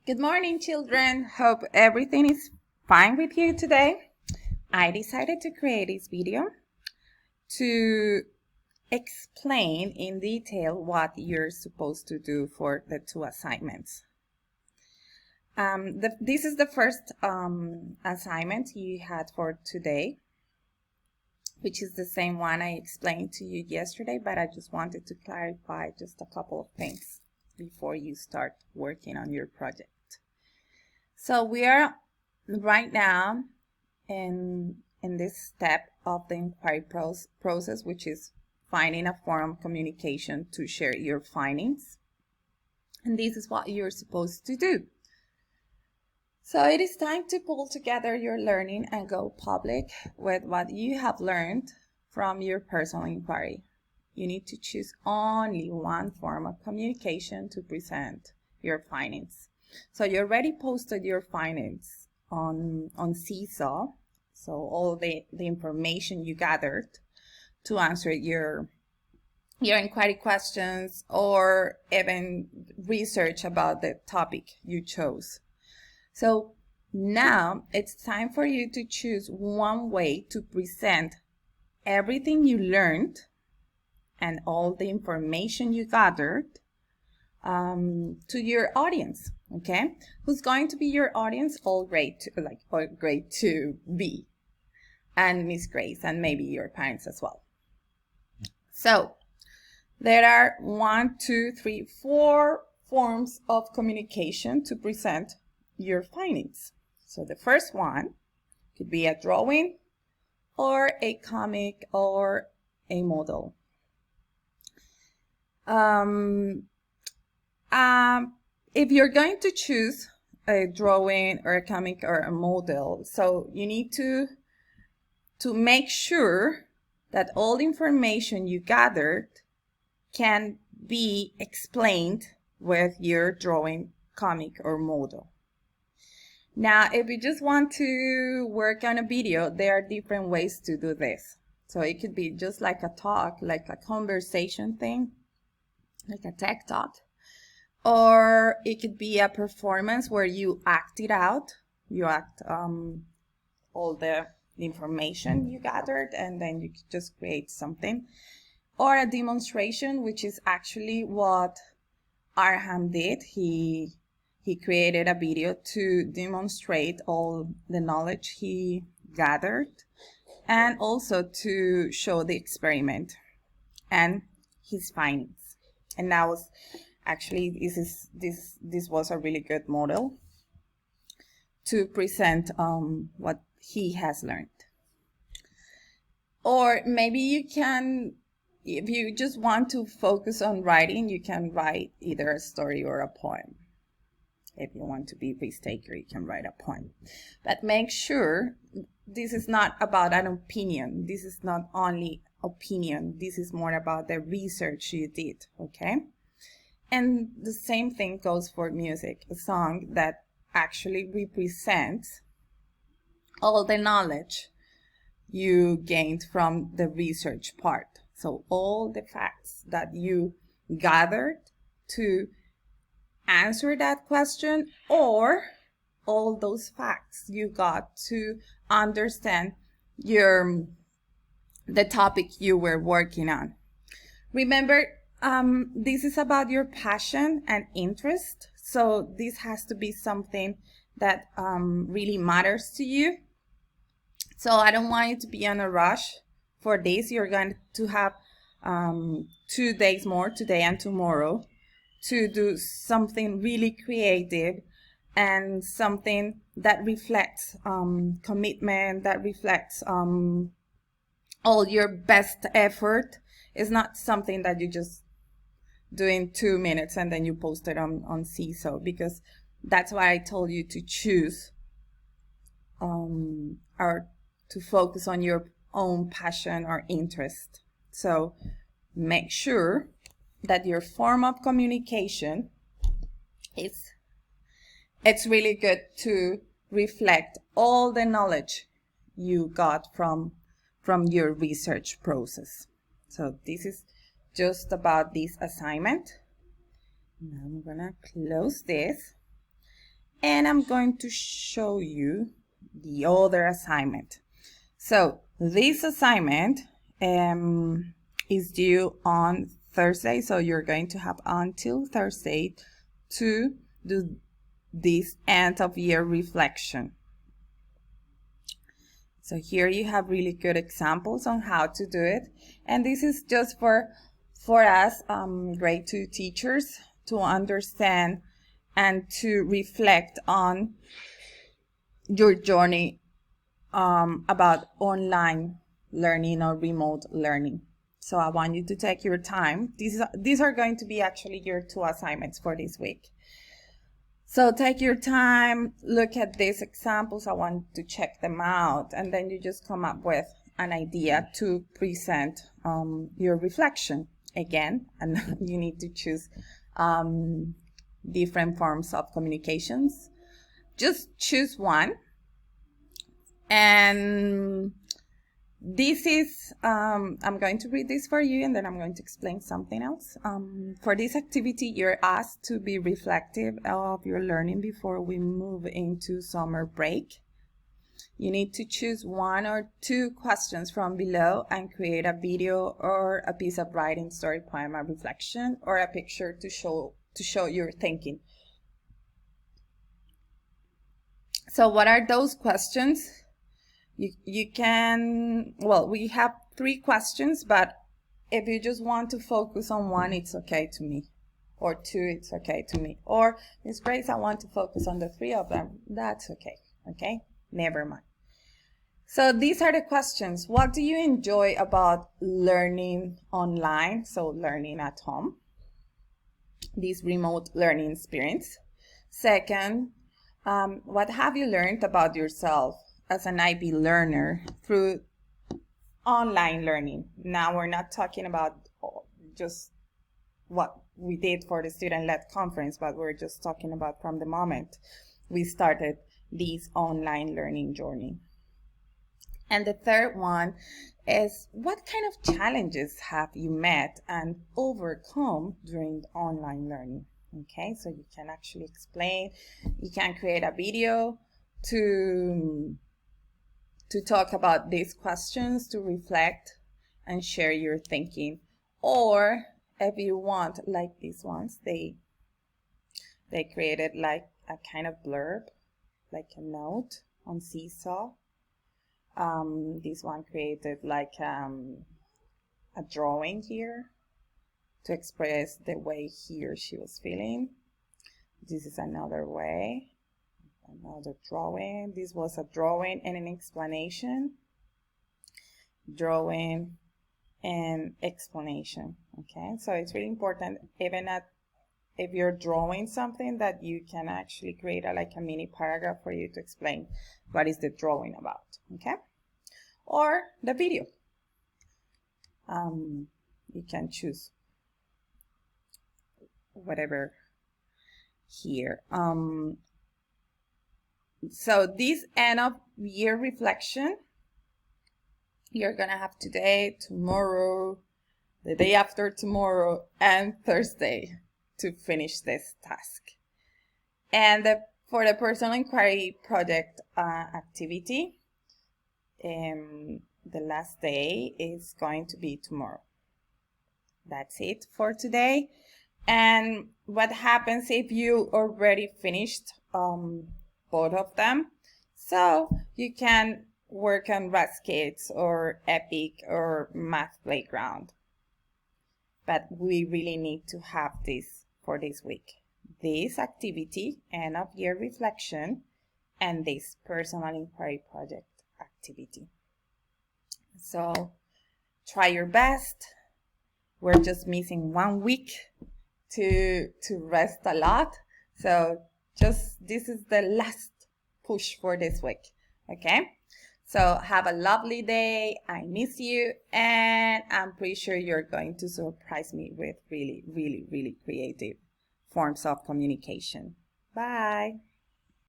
Good morning, children. Hope everything is fine with you today. I decided to create this video to explain in detail what you're supposed to do for the two assignments. This is the first assignment you had for today, which is the same one I explained to you yesterday, but I just wanted to clarify just a couple of things before you start working on your project. So we are right now in this step of the inquiry process, which is finding a form of communication to share your findings. And this is what you're supposed to do. So it is time to pull together your learning and go public with what you have learned from your personal inquiry. You need to choose only one form of communication to present your findings. So you already posted your findings on Seesaw, so all the information you gathered to answer your inquiry questions or even research about the topic you chose. So now it's time for you to choose one way to present everything you learned and all the information you gathered to your audience. Okay, who's going to be your audience? All grade 2B, and Miss Grace, and maybe your parents as well. So there are 4 forms of communication to present your findings. So the first one could be a drawing or a comic or a model. If you're going to choose a drawing or a comic or a model, so you need to make sure that all the information you gathered can be explained with your drawing, comic, or model. Now, if you just want to work on a video, there are different ways to do this. So it could be just like a talk, like a conversation thing, like a tech talk. Or it could be a performance where you act it out. You act all the information you gathered, and then you just create something. Or a demonstration, which is actually what Arham did. He created a video to demonstrate all the knowledge he gathered, and also to show the experiment and his findings. And that was actually, this was a really good model to present what he has learned. Or maybe you can, if you just want to focus on writing, you can write either a story or a poem. If you want to be a risk-taker, you can write a poem. But make sure this is not about an opinion. This is not only opinion. This is more about the research you did, okay? And the same thing goes for music, a song that actually represents all the knowledge you gained from the research part. So all the facts that you gathered to answer that question, or all those facts you got to understand the topic you were working on. Remember, this is about your passion and interest, so this has to be something that really matters to you. So I don't want you to be on a rush for this. You're going to have 2 days more, today and tomorrow, to do something really creative and something that reflects commitment, that reflects all your best effort. It's not something that you just do in 2 minutes and then you post it on Seesaw, because that's why I told you to choose or to focus on your own passion or interest. So make sure that your form of communication it's really good to reflect all the knowledge you got from your research process. So this is just about this assignment. Now I'm gonna close this. and I'm going to show you the other assignment. So this assignment is due on Thursday, so you're going to have until Thursday to do this end of year reflection. So here you have really good examples on how to do it, and this is just for us grade 2 teachers to understand and to reflect on your journey about online learning or remote learning. So I want you to take your time. These are going to be actually your 2 assignments for this week. So take your time, look at these examples. I want to check them out, and then you just come up with an idea to present your reflection again. And you need to choose different forms of communications. Just choose one. And this is, I'm going to read this for you, and then I'm going to explain something else. For this activity, you're asked to be reflective of your learning before we move into summer break. You need to choose 1 or 2 questions from below and create a video or a piece of writing, story, poem, a reflection, or a picture to show your thinking. So what are those questions? You can, well, we have 3 questions, but if you just want to focus on 1, it's okay to me. Or 2, it's okay to me. Or, Miss Grace, I want to focus on the 3 of them. That's okay. Okay? Never mind. So these are the questions. What do you enjoy about learning online? So learning at home. This remote learning experience. Second, what have you learned about yourself as an IB learner through online learning? Now we're not talking about just what we did for the student-led conference, but we're just talking about from the moment we started this online learning journey. And the third one is, what kind of challenges have you met and overcome during online learning? Okay, so you can actually explain, you can create a video to talk about these questions, to reflect and share your thinking. Or if you want, like these ones, they created like a kind of blurb, like a note on Seesaw. This one created like a drawing here to express the way he or she was feeling. This is another way. Another drawing. This was a drawing and an explanation. Drawing and explanation. Okay, so it's really important, even if you're drawing something, that you can actually create like a mini paragraph for you to explain what is the drawing about. Okay, or the video. You can choose whatever here. So this end of year reflection, you're gonna have today, tomorrow, the day after tomorrow, and Thursday to finish this task. And for the personal inquiry project activity, the last day is going to be tomorrow. That's it for today. And what happens if you already finished both of them? So you can work on Raskits or Epic or Math Playground. But we really need to have this for this week. This activity, end of year reflection, and this personal inquiry project activity. So try your best. We're just missing 1 week to rest a lot. So this is the last push for this week. Okay? So have a lovely day. I miss you, and I'm pretty sure you're going to surprise me with really, really, really creative forms of communication. Bye.